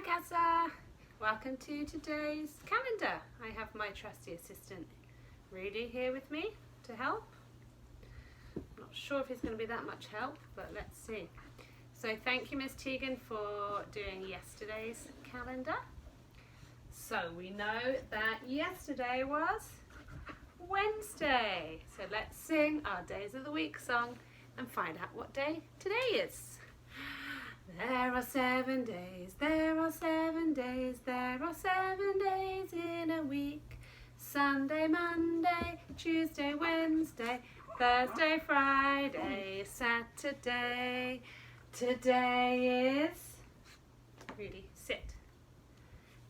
Gaza! Welcome to today's calendar. I have my trusty assistant Rudy here with me to help. Not sure if he's going to be that much help, but let's see. So thank you, Miss Tegan, for doing yesterday's calendar. So we know that yesterday was Wednesday. So let's sing our Days of the Week song and find out what day today is. There are 7 days, there are 7 days, there are 7 days in a week. Sunday, Monday, Tuesday, Wednesday, Thursday, Friday, Saturday. Today is, Rudy, sit.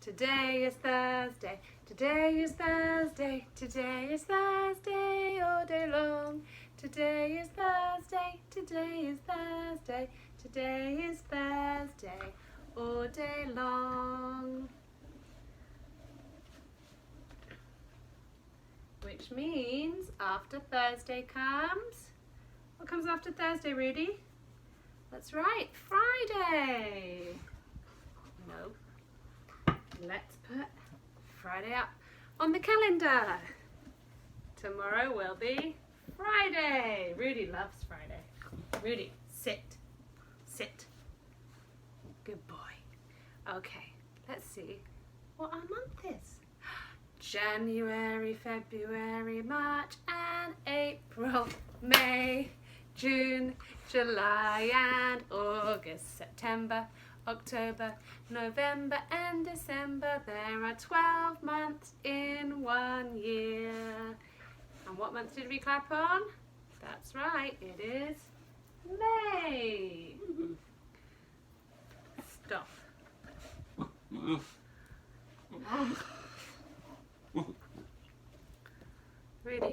Today is Thursday, today is Thursday, today is Thursday all day long. Today is Thursday, today is Thursday, today is Thursday all day long. Which means after Thursday comes, what comes after Thursday, Rudy? That's right, Friday. No. Let's put Friday up on the calendar. Tomorrow will be Friday. Rudy loves Friday. Rudy, sit. Sit. Good boy. Okay, let's see what our month is. January, February, March and April, May, June, July and August, September, October, November and December. There are 12 months in 1 year. And what month did we clap on? That's right, it is May. Stop.